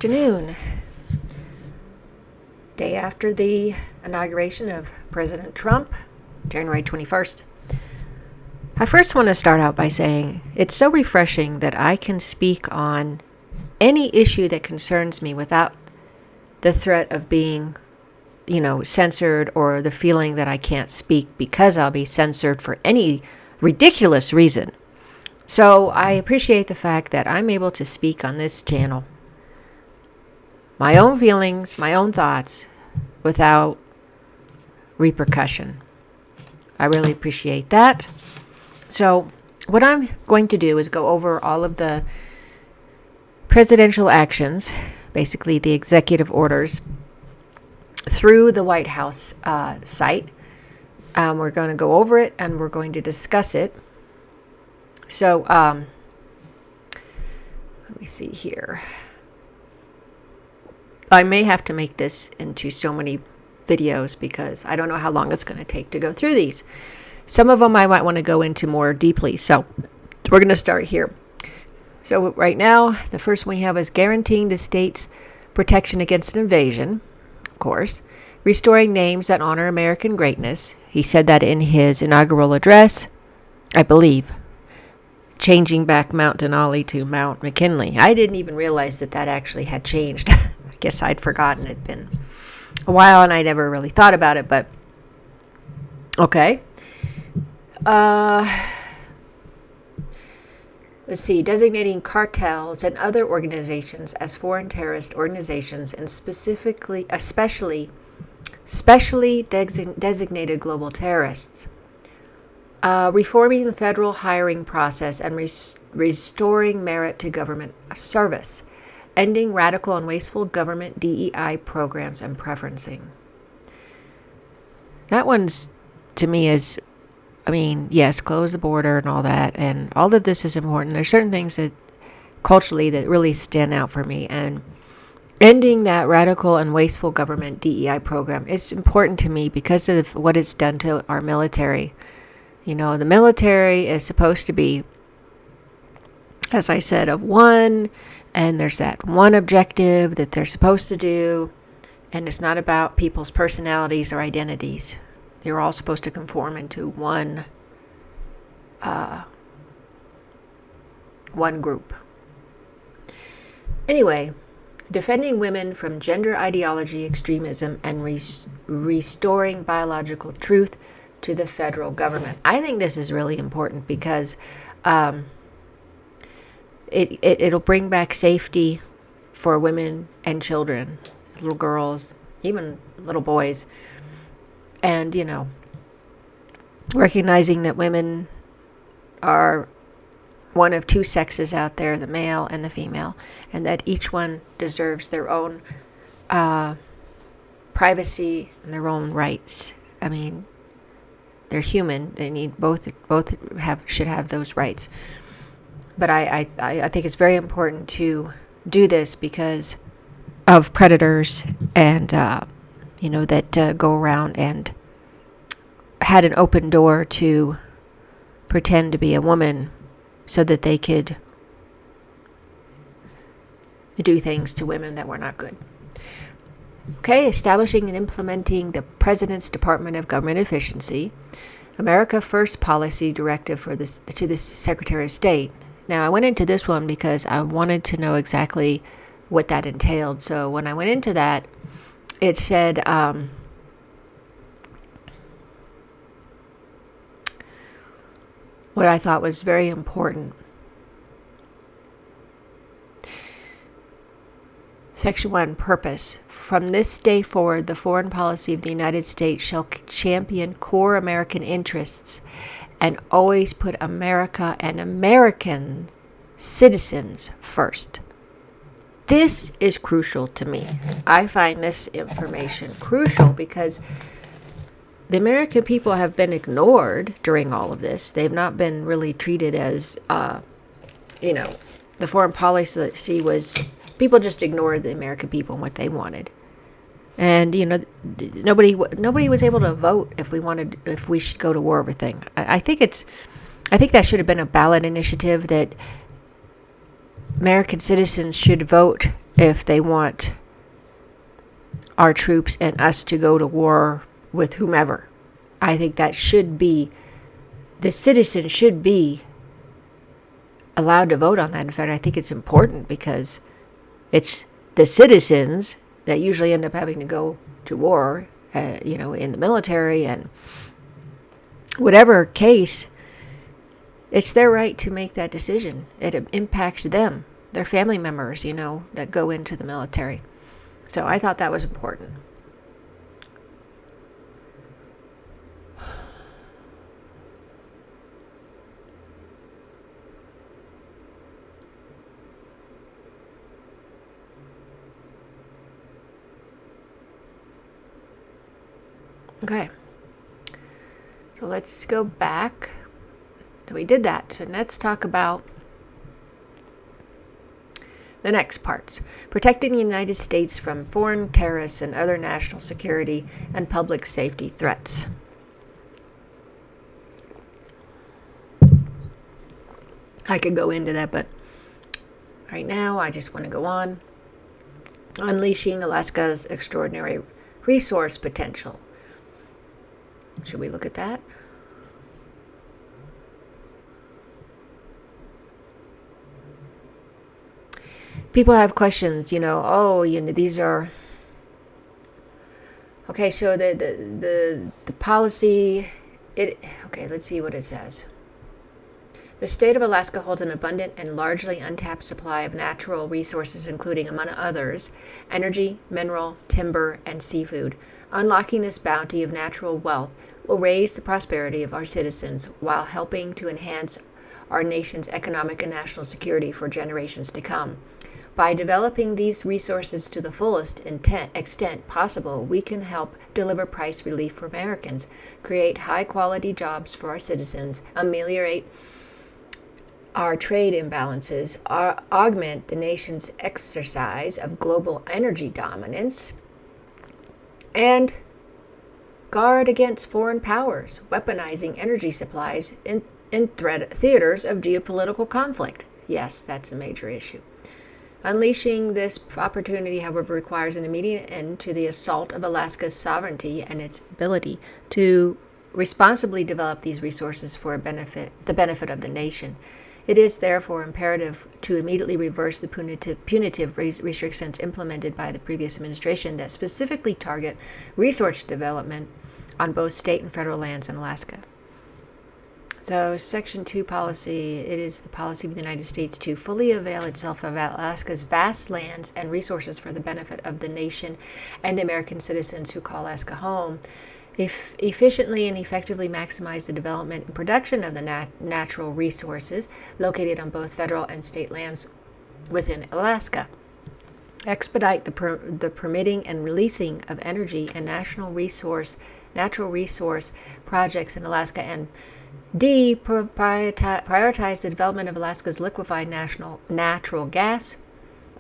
afternoon, day after the inauguration of President Trump, January 21st. I first want to start out by saying it's so refreshing that I can speak on any issue that concerns me without the threat of being, censored, or the feeling that I can't speak because I'll be censored for any ridiculous reason. So I appreciate the fact that I'm able to speak on this channel my own feelings, my own thoughts, without repercussion. I really appreciate that. So what I'm going to do is go over all of the presidential actions, basically the executive orders, through the White House site. We're going to go over it and we're going to discuss it. So let me see here. I may have to make this into so many videos because I don't know how long it's going to take to go through these. Some of them I might want to go into more deeply. So we're going to start here. So right now, the first one we have is guaranteeing the state's protection against invasion, of course. Restoring names that honor American greatness. He said that in his inaugural address, I believe. Changing back Mount Denali to Mount McKinley. I didn't even realize that actually had changed. I guess I'd forgotten. It'd been a while and I never really thought about it, but okay. Let's see. Designating cartels and other organizations as foreign terrorist organizations and especially designated global terrorists. Reforming the federal hiring process and restoring merit to government service. Ending radical and wasteful government DEI programs and preferencing. That one's, to me, is, yes, close the border and all that, and all of this is important. There's certain things that, culturally, that really stand out for me, and ending that radical and wasteful government DEI program is important to me because of what it's done to our military. The military is supposed to be, as I said, of one, and there's that one objective that they're supposed to do, and it's not about people's personalities or identities. They're all supposed to conform into one group. Anyway, defending women from gender ideology, extremism, and restoring biological truth to the federal government. I think this is really important because it'll bring back safety for women and children, little girls, even little boys. And, recognizing that women are one of two sexes out there, the male and the female, and that each one deserves their own privacy and their own rights. They're human. They need both should have those rights. But I think it's very important to do this because of predators and that go around and had an open door to pretend to be a woman so that they could do things to women that were not good. Okay, establishing and implementing the President's Department of Government Efficiency, America First policy directive to the Secretary of State. Now, I went into this one because I wanted to know exactly what that entailed. So when I went into that, it said what I thought was very important. Section 1, purpose. From this day forward, the foreign policy of the United States shall champion core American interests and always put America and American citizens first. This is crucial to me. I find this information crucial because the American people have been ignored during all of this. They've not been really treated as, the foreign policy was, people just ignored the American people and what they wanted. And, nobody was able to vote if we should go to war over thing. I think that should have been a ballot initiative that American citizens should vote if they want our troops and us to go to war with whomever. I think that should be, the citizens should be allowed to vote on that. In fact, I think it's important because it's the citizens that usually end up having to go to war, in the military and whatever case. It's their right to make that decision. It impacts them, their family members, that go into the military. So I thought that was important. Okay. So let's go back. So we did that. So let's talk about the next parts. Protecting the United States from foreign terrorists and other national security and public safety threats. I could go into that, but right now I just want to go on. Unleashing Alaska's extraordinary resource potential. Should we look at that? People have questions, these are... Okay, so the policy, okay, let's see what it says. The state of Alaska holds an abundant and largely untapped supply of natural resources, including, among others, energy, mineral, timber, and seafood. Unlocking this bounty of natural wealth will raise the prosperity of our citizens while helping to enhance our nation's economic and national security for generations to come. By developing these resources to the fullest extent possible, we can help deliver price relief for Americans, create high-quality jobs for our citizens, ameliorate our trade imbalances, augment the nation's exercise of global energy dominance, and guard against foreign powers weaponizing energy supplies in theaters of geopolitical conflict. Yes, that's a major issue. Unleashing this opportunity, however, requires an immediate end to the assault of Alaska's sovereignty and its ability to responsibly develop these resources for the benefit of the nation. It is therefore imperative to immediately reverse the punitive restrictions implemented by the previous administration that specifically target resource development on both state and federal lands in Alaska. So, Section 2 policy, it is the policy of the United States to fully avail itself of Alaska's vast lands and resources for the benefit of the nation and the American citizens who call Alaska home. Efficiently and effectively maximize the development and production of the natural resources located on both federal and state lands within Alaska. Expedite the permitting and releasing of energy and natural resource projects in Alaska, and D. Prioritize the development of Alaska's liquefied natural gas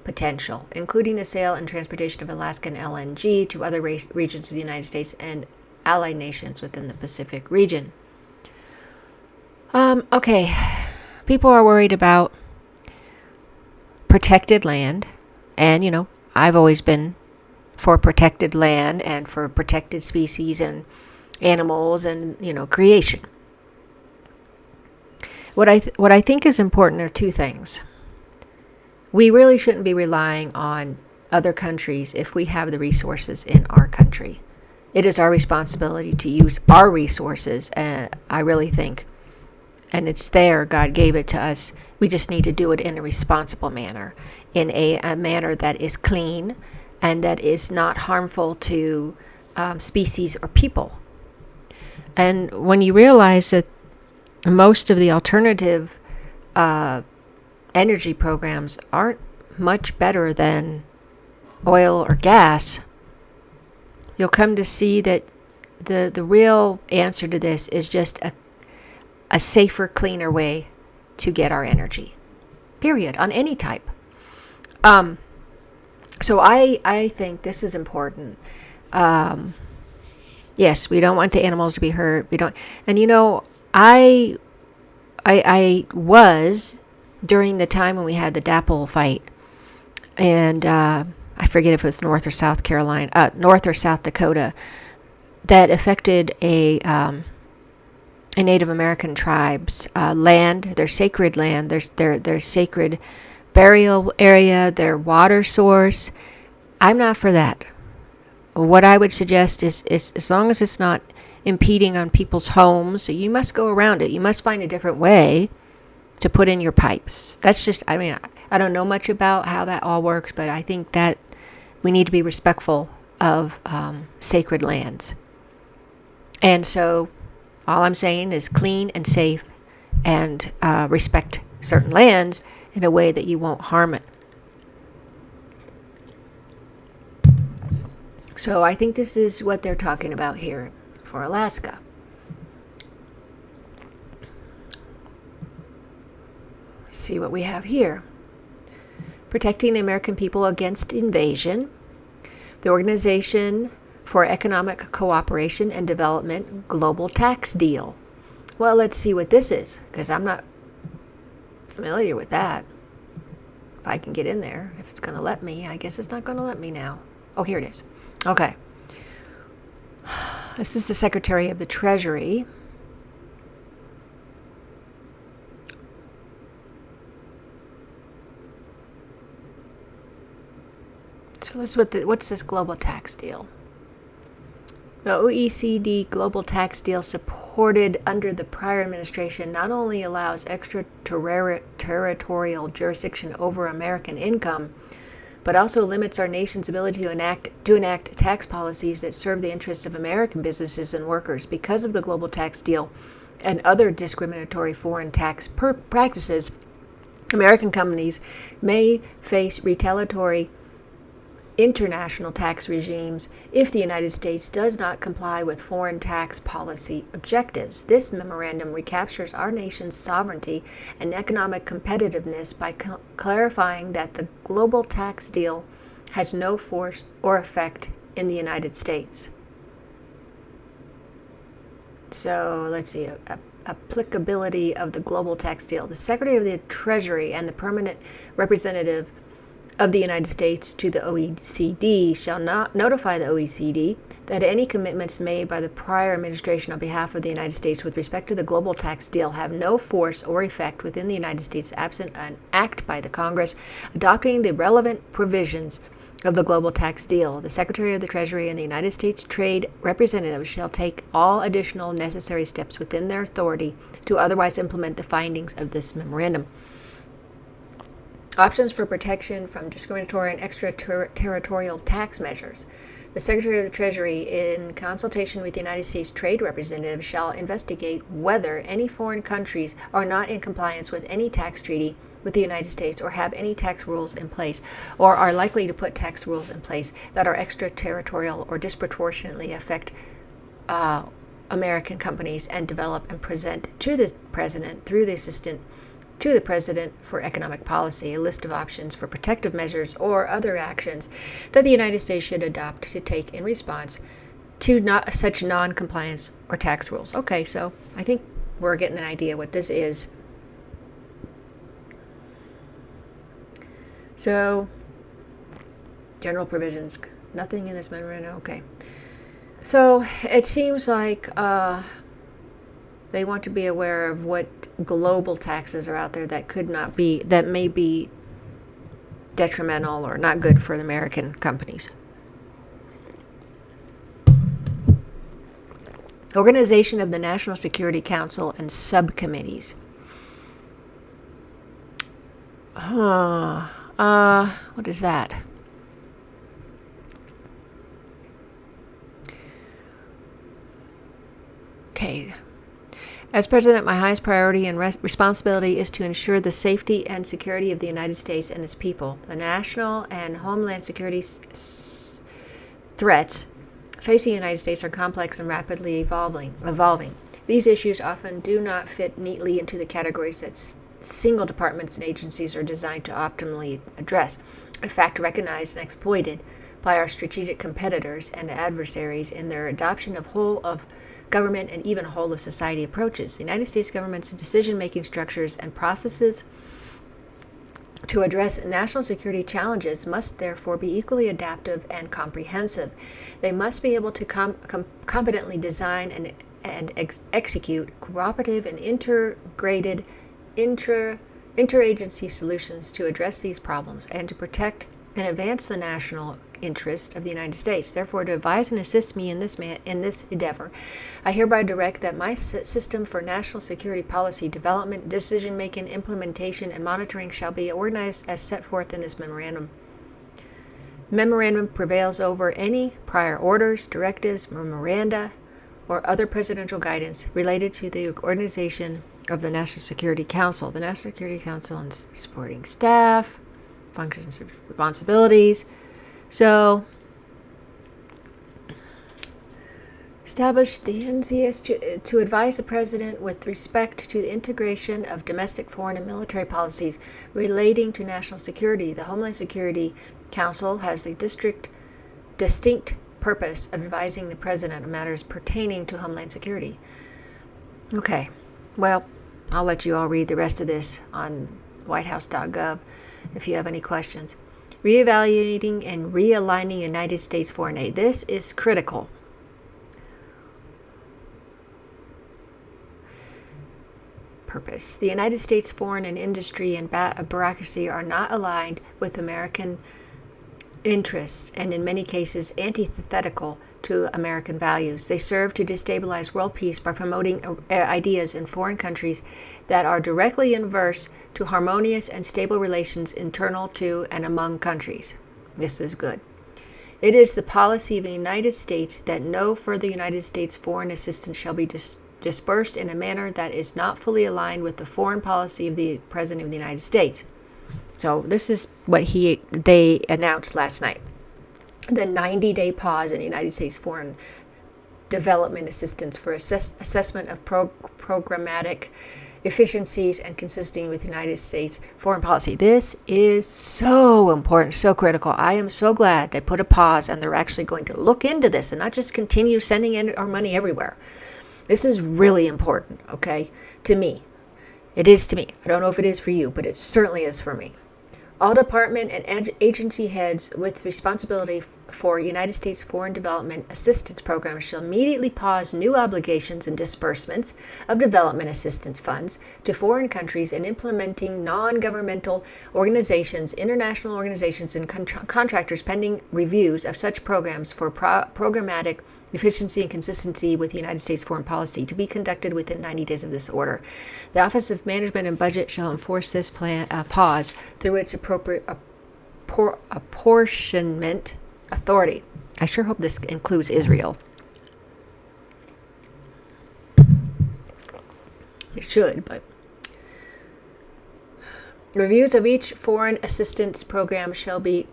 potential, including the sale and transportation of Alaskan LNG to other regions of the United States and allied nations within the Pacific region. Okay, people are worried about protected land, and I've always been for protected land and for protected species and animals and creation. What I think is important are two things. We really shouldn't be relying on other countries if we have the resources in our country. It is our responsibility to use our resources, I really think. And it's there. God gave it to us. We just need to do it in a responsible manner, in a manner that is clean and that is not harmful to species or people. And when you realize that most of the alternative energy programs aren't much better than oil or gas, you'll come to see that the real answer to this is just a safer, cleaner way to get our energy. Period. On any type. So I think this is important. Yes, we don't want the animals to be hurt. We don't. And I was, during the time when we had the DAPL fight, and I forget if it was North or South Carolina, North or South Dakota, that affected a Native American tribes' land, their sacred land, their sacred burial area, their water source. I'm not for that. What I would suggest is as long as it's not impeding on people's homes, so you must go around it. You must find a different way to put in your pipes. That's just, I mean, I don't know much about how that all works, but I think that we need to be respectful of sacred lands. And so all I'm saying is clean and safe and respect certain lands in a way that you won't harm it. So I think this is what they're talking about here for Alaska. Let's see what we have here. Protecting the American people against invasion. The Organization for Economic Cooperation and Development Global Tax Deal. Well, let's see what this is, because I'm not familiar with that. If I can get in there, if it's going to let me. I guess it's not going to let me now. Oh, here it is. Okay. This is the Secretary of the Treasury. So what's this global tax deal? The OECD global tax deal supported under the prior administration not only allows extraterritorial jurisdiction over American income, but also limits our nation's ability to enact tax policies that serve the interests of American businesses and workers. Because of the global tax deal and other discriminatory foreign tax practices, American companies may face retaliatory international tax regimes if the United States does not comply with foreign tax policy objectives. This memorandum recaptures our nation's sovereignty and economic competitiveness by clarifying that the global tax deal has no force or effect in the United States. So let's see, applicability of the global tax deal. The Secretary of the Treasury and the permanent representative of the United States to the OECD shall not notify the OECD that any commitments made by the prior administration on behalf of the United States with respect to the global tax deal have no force or effect within the United States absent an act by the Congress adopting the relevant provisions of the global tax deal. The Secretary of the Treasury and the United States Trade Representative shall take all additional necessary steps within their authority to otherwise implement the findings of this memorandum. Options for protection from discriminatory and extraterritorial tax measures. The Secretary of the Treasury, in consultation with the United States Trade Representative, shall investigate whether any foreign countries are not in compliance with any tax treaty with the United States or have any tax rules in place or are likely to put tax rules in place that are extraterritorial or disproportionately affect American companies and develop and present to the President through the Assistant to the President for Economic Policy a list of options for protective measures or other actions that the United States should adopt to take in response to such non-compliance or tax rules. Okay, so I think we're getting an idea what this is. So, general provisions. Nothing in this memorandum. Okay. So, it seems like they want to be aware of what global taxes are out there that may be detrimental or not good for the American companies. Organization of the National Security Council and subcommittees. What is that? Okay. As President, my highest priority and responsibility is to ensure the safety and security of the United States and its people. The national and homeland security threats facing the United States are complex and rapidly evolving. These issues often do not fit neatly into the categories that single departments and agencies are designed to optimally address, a fact recognized and exploited by our strategic competitors and adversaries in their adoption of whole of government and even whole of society approaches. The United States government's decision-making structures and processes to address national security challenges must therefore be equally adaptive and comprehensive. They must be able to competently design and execute cooperative and integrated interagency solutions to address these problems and to protect and advance the national interest of the United States. Therefore, to advise and assist me in this endeavor, I hereby direct that my system for national security policy development, decision-making, implementation, and monitoring shall be organized as set forth in this memorandum. The memorandum prevails over any prior orders, directives, memoranda, or other presidential guidance related to the organization of the National Security Council. The National Security Council and supporting staff, functions and responsibilities. So, establish the NCS to advise the President with respect to the integration of domestic, foreign, and military policies relating to national security. The Homeland Security Council has the distinct purpose of advising the President on matters pertaining to Homeland Security. Okay, well, I'll let you all read the rest of this on whitehouse.gov if you have any questions. Reevaluating and realigning United States foreign aid. This is critical. Purpose. The United States foreign and industry and bureaucracy are not aligned with American interests and in many cases antithetical to American values. They serve to destabilize world peace by promoting ideas in foreign countries that are directly inverse to harmonious and stable relations internal to and among countries. This is good. It is the policy of the United States that no further United States foreign assistance shall be dispersed in a manner that is not fully aligned with the foreign policy of the President of the United States. So this is what they announced last night. The 90-day pause in United States foreign development assistance for assessment of programmatic efficiencies and consisting with United States foreign policy. This is so important, so critical. I am so glad they put a pause and they're actually going to look into this and not just continue sending in our money everywhere. This is really important, okay, to me. It is to me. I don't know if it is for you, but it certainly is for me. All department and agency heads with responsibility for United States foreign development assistance programs shall immediately pause new obligations and disbursements of development assistance funds to foreign countries and implementing non-governmental organizations, international organizations, and contractors pending reviews of such programs for programmatic efficiency and consistency with the United States foreign policy to be conducted within 90 days of this order. The Office of Management and Budget shall enforce this pause through its appropriate apportionment authority. I sure hope this includes Israel. It should, but reviews of each foreign assistance program shall be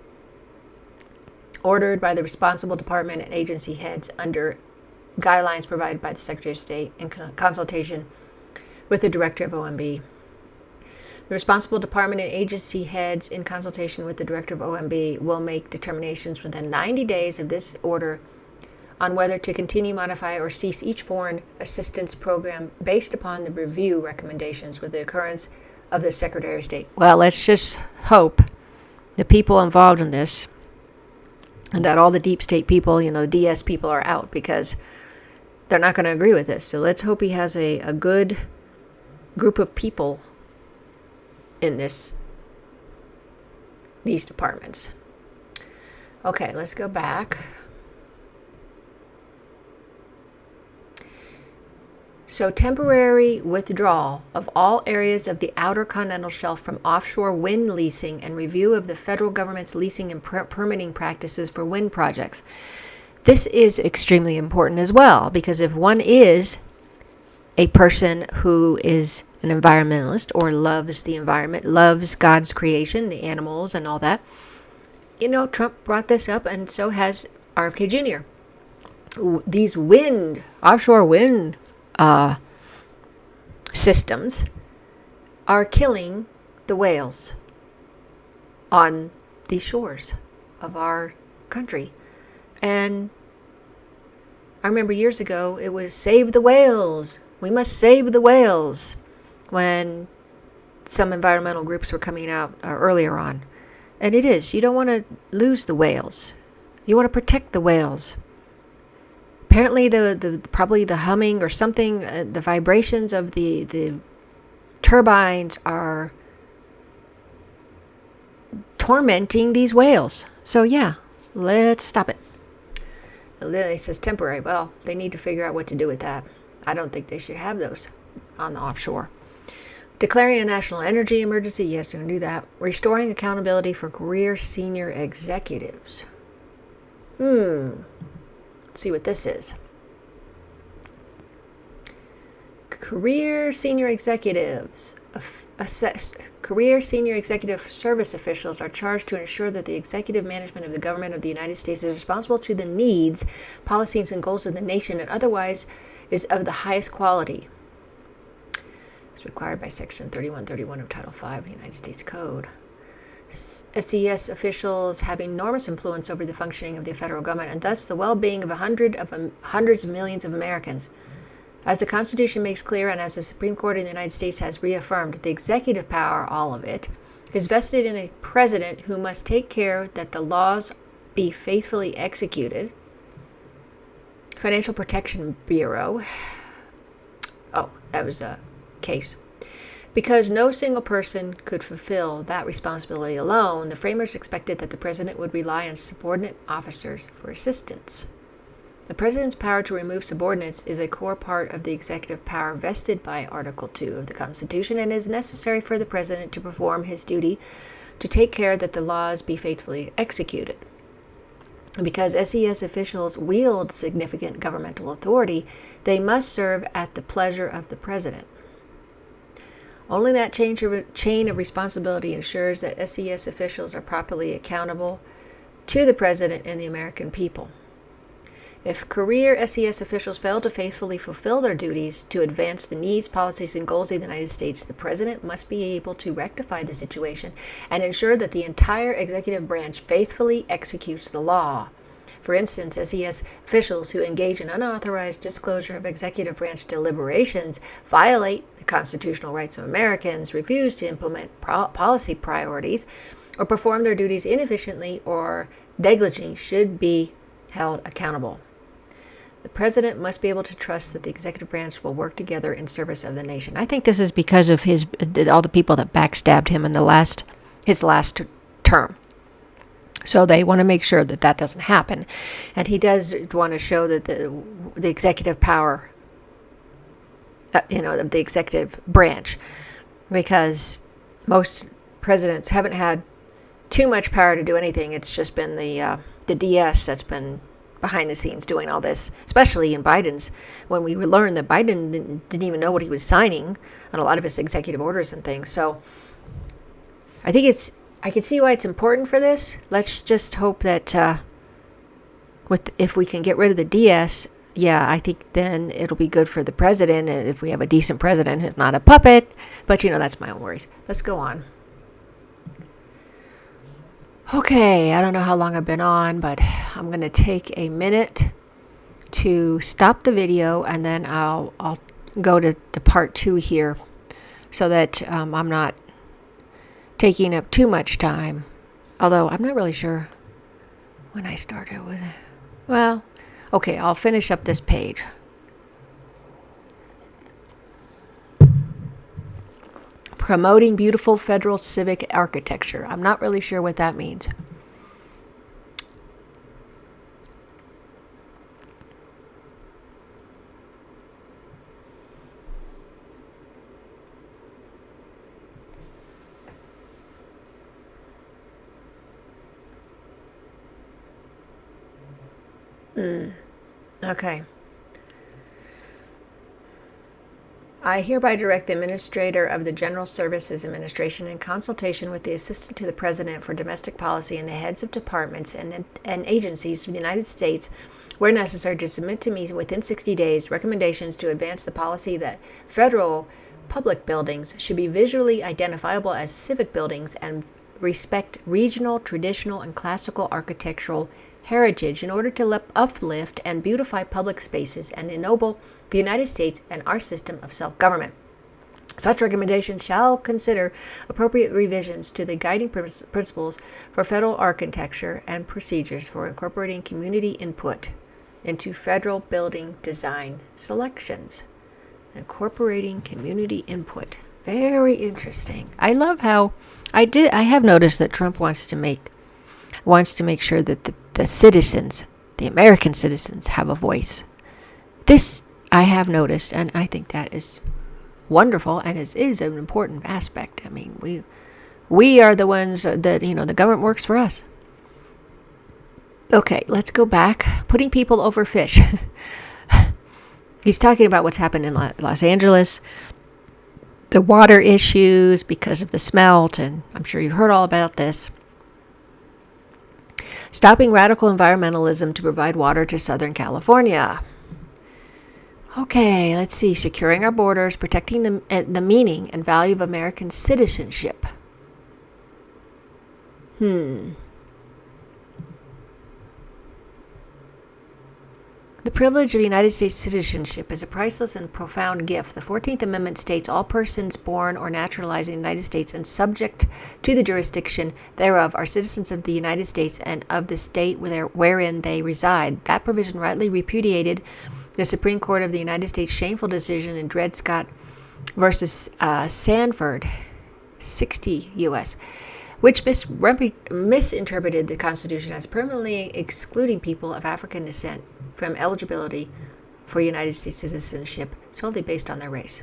ordered by the responsible department and agency heads under guidelines provided by the Secretary of State in consultation with the Director of OMB. The responsible department and agency heads in consultation with the Director of OMB will make determinations within 90 days of this order on whether to continue, modify, or cease each foreign assistance program based upon the review recommendations with the occurrence of the Secretary of State. Well, let's just hope the people involved in this and that all the deep state people, the DS people are out because they're not going to agree with this. So let's hope he has a good group of people in these departments. Okay, let's go back. So temporary withdrawal of all areas of the outer continental shelf from offshore wind leasing and review of the federal government's leasing and permitting practices for wind projects. This is extremely important as well, because if one is a person who is an environmentalist or loves the environment, loves God's creation, the animals and all that, Trump brought this up and so has RFK Jr. These offshore wind systems are killing the whales on the shores of our country. And I remember years ago it was save the whales. We must save the whales when some environmental groups were coming out earlier on. And it is. You don't want to lose the whales. You want to protect the whales. Apparently, probably the humming or something, the vibrations of the turbines are tormenting these whales. So yeah, let's stop it. Lily says temporary. Well, they need to figure out what to do with that. I don't think they should have those on the offshore. Declaring a national energy emergency. Yes, you can do that. Restoring accountability for career senior executives. Let's see what this is. Career senior executives. Career senior executive service officials are charged to ensure that the executive management of the government of the United States is responsible to the needs, policies, and goals of the nation and otherwise is of the highest quality. It's required by Section 3131 of Title V of the United States Code. SES officials have enormous influence over the functioning of the federal government and thus the well-being of hundreds of millions of Americans. As the Constitution makes clear and as the Supreme Court of the United States has reaffirmed, the executive power, all of it, is vested in a president who must take care that the laws be faithfully executed. Financial Protection Bureau. Oh, that was a case. Because no single person could fulfill that responsibility alone, the framers expected that the president would rely on subordinate officers for assistance. The president's power to remove subordinates is a core part of the executive power vested by Article 2 of the Constitution and is necessary for the president to perform his duty to take care that the laws be faithfully executed. Because SES officials wield significant governmental authority, they must serve at the pleasure of the president. Only that chain of responsibility ensures that SES officials are properly accountable to the president and the American people. If career SES officials fail to faithfully fulfill their duties to advance the needs, policies, and goals of the United States, the president must be able to rectify the situation and ensure that the entire executive branch faithfully executes the law. For instance, SES officials who engage in unauthorized disclosure of executive branch deliberations violate the constitutional rights of Americans, refuse to implement policy priorities, or perform their duties inefficiently or negligently should be held accountable. The president must be able to trust that the executive branch will work together in service of the nation. I think this is because of all the people that backstabbed him in his last term. So they want to make sure that that doesn't happen. And he does want to show that the executive power, of the executive branch, because most presidents haven't had too much power to do anything. It's just been the DS that's been behind the scenes doing all this, especially in Biden's, when we learned that Biden didn't even know what he was signing on a lot of his executive orders and things. So I can see why it's important for this. Let's just hope that if we can get rid of the DS, I think then it'll be good for the president if we have a decent president who's not a puppet. But, that's my own worries. Let's go on. Okay, I don't know how long I've been on, but I'm going to take a minute to stop the video, and then I'll go to part 2 here so that I'm not taking up too much time. Although I'm not really sure when I started with it. Well, okay, I'll finish up this page. Promoting beautiful federal civic architecture. I'm not really sure what that means. Okay. I hereby direct the Administrator of the General Services Administration, in consultation with the Assistant to the President for Domestic Policy and the heads of departments and agencies of the United States, where necessary, to submit to me within 60 days recommendations to advance the policy that federal public buildings should be visually identifiable as civic buildings and respect regional, traditional, and classical architectural heritage in order to uplift and beautify public spaces and ennoble the United States and our system of self-government. Such recommendations shall consider appropriate revisions to the guiding principles for federal architecture and procedures for incorporating community input into federal building design selections. Incorporating community input. Very interesting. I love how I have noticed that Trump wants to make sure that the citizens, the American citizens, have a voice. This I have noticed, and I think that is wonderful, and is an important aspect. I mean, we are the ones that, the government works for us. Okay, let's go back. Putting people over fish. He's talking about what's happened in Los Angeles, the water issues because of the smelt, and I'm sure you've heard all about this. Stopping radical environmentalism to provide water to Southern California. Okay, let's see. Securing our borders, protecting the meaning and value of American citizenship. The privilege of United States citizenship is a priceless and profound gift. The 14th Amendment states all persons born or naturalized in the United States and subject to the jurisdiction thereof are citizens of the United States and of the state wherein they reside. That provision rightly repudiated the Supreme Court of the United States' shameful decision in Dred Scott versus Sanford, 60 U.S., which misinterpreted the Constitution as permanently excluding people of African descent from eligibility for United States citizenship solely based on their race.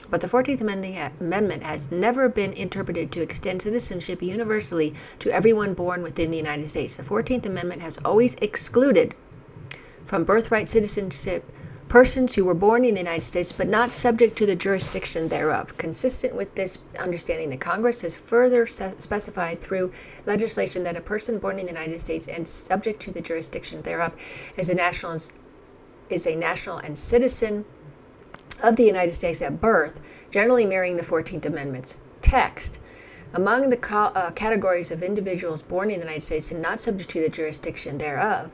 But the 14th Amendment has never been interpreted to extend citizenship universally to everyone born within the United States. The 14th Amendment has always excluded from birthright citizenship persons who were born in the United States but not subject to the jurisdiction thereof. Consistent with this understanding, the Congress has further specified through legislation that a person born in the United States and subject to the jurisdiction thereof is a national and citizen of the United States at birth, generally mirroring the 14th Amendment's text. Among the categories of individuals born in the United States and not subject to the jurisdiction thereof,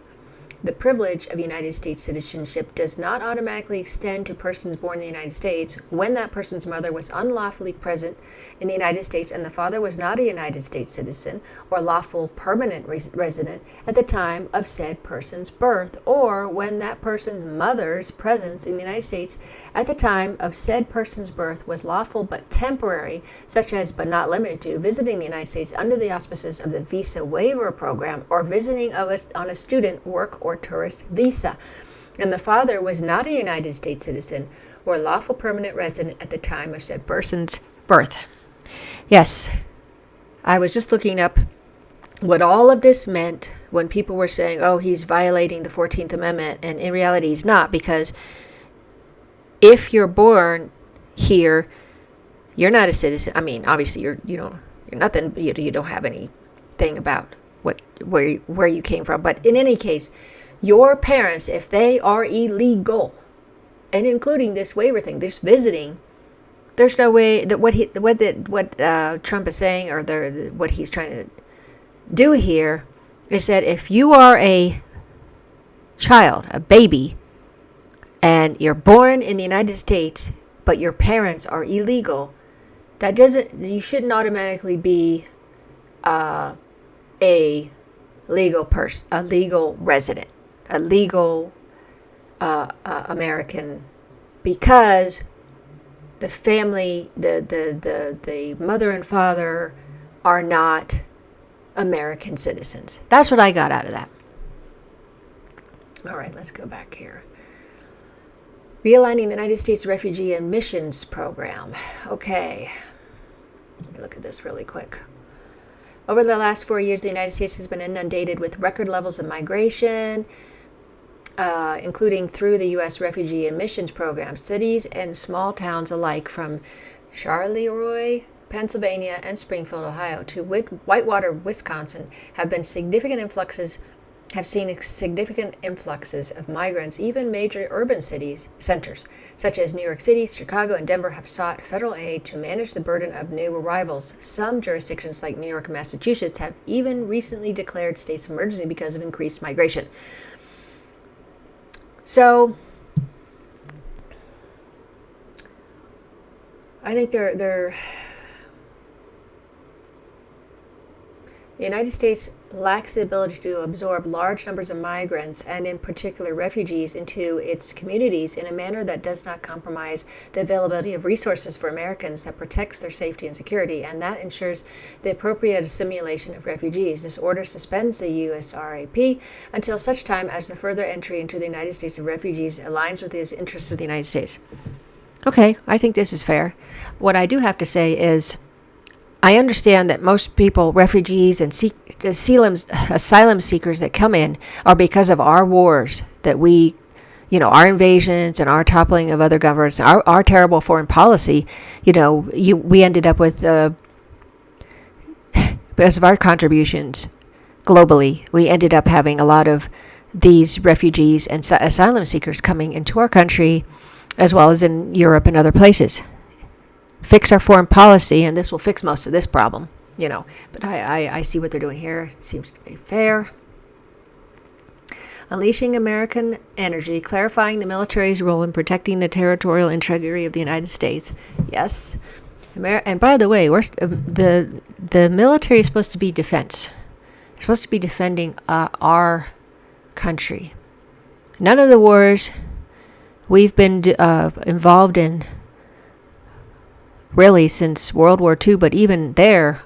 the privilege of United States citizenship does not automatically extend to persons born in the United States when that person's mother was unlawfully present in the United States and the father was not a United States citizen or lawful permanent resident at the time of said person's birth, or when that person's mother's presence in the United States at the time of said person's birth was lawful but temporary, such as but not limited to visiting the United States under the auspices of the Visa Waiver Program or visiting on a student, work, or tourist visa, and the father was not a United States citizen or lawful permanent resident at the time of said person's birth. Yes, I was just looking up what all of this meant when people were saying, oh, he's violating the 14th Amendment, and in reality he's not, because if you're born here, you're not a citizen. I mean, obviously you're nothing, you don't have anything about where you came from, but in any case, your parents, if they are illegal, and including this waiver thing, this visiting, there's no way that what Trump is saying, or what he's trying to do here, is that if you are a child, a baby, and you're born in the United States, but your parents are illegal, you shouldn't automatically be a legal person, a legal resident, a legal American, because the family, the mother and father are not American citizens. That's what I got out of that. All right, let's go back here. Realigning the United States Refugee Admissions Program. Okay, let me look at this really quick. Over the last 4 years, the United States has been inundated with record levels of migration, including through the U.S. Refugee Admissions Program. Cities and small towns alike, from Charleroi, Pennsylvania, and Springfield, Ohio, to Whitewater, Wisconsin, have seen significant influxes of migrants. Even major urban centers, such as New York City, Chicago, and Denver, have sought federal aid to manage the burden of new arrivals. Some jurisdictions, like New York and Massachusetts, have even recently declared states of emergency because of increased migration. So, I think the United States lacks the ability to absorb large numbers of migrants, and in particular refugees, into its communities in a manner that does not compromise the availability of resources for Americans, that protects their safety and security, and that ensures the appropriate assimilation of refugees. This order suspends the USRAP until such time as the further entry into the United States of refugees aligns with the interests of the United States. Okay, I think this is fair. What I do have to say is, I understand that most people, refugees and asylum seekers that come in, are because of our wars, that we, our invasions and our toppling of other governments, our terrible foreign policy. We ended up with, because of our contributions globally, we ended up having a lot of these refugees and asylum seekers coming into our country, as well as in Europe and other places. Fix our foreign policy, and this will fix most of this problem, But I see what they're doing here. It seems to be fair. Unleashing American energy, clarifying the military's role in protecting the territorial integrity of the United States. Yes. And by the way, the military is supposed to be defense. It's supposed to be defending our country. None of the wars we've been involved in really since World War II, but even there,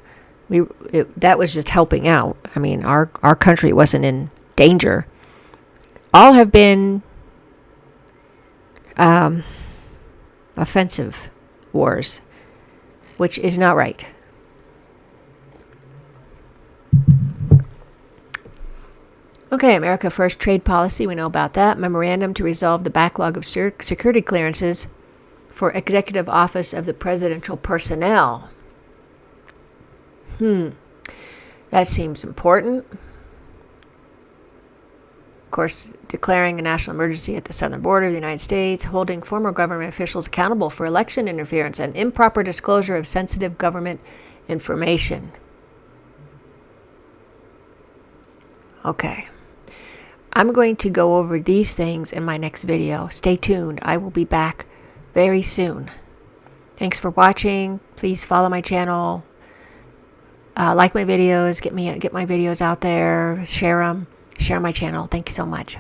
that was just helping out. I mean, our country wasn't in danger. All have been offensive wars, which is not right. Okay, America First trade policy, we know about that. Memorandum to resolve the backlog of security clearances for Executive Office of the Presidential Personnel. That seems important. Of course, declaring a national emergency at the southern border of the United States, holding former government officials accountable for election interference and improper disclosure of sensitive government information. Okay. I'm going to go over these things in my next video. Stay tuned. I will be back very soon. Thanks for watching. Please follow my channel. Like my videos. Get my videos out there. Share them. Share my channel. Thank you so much.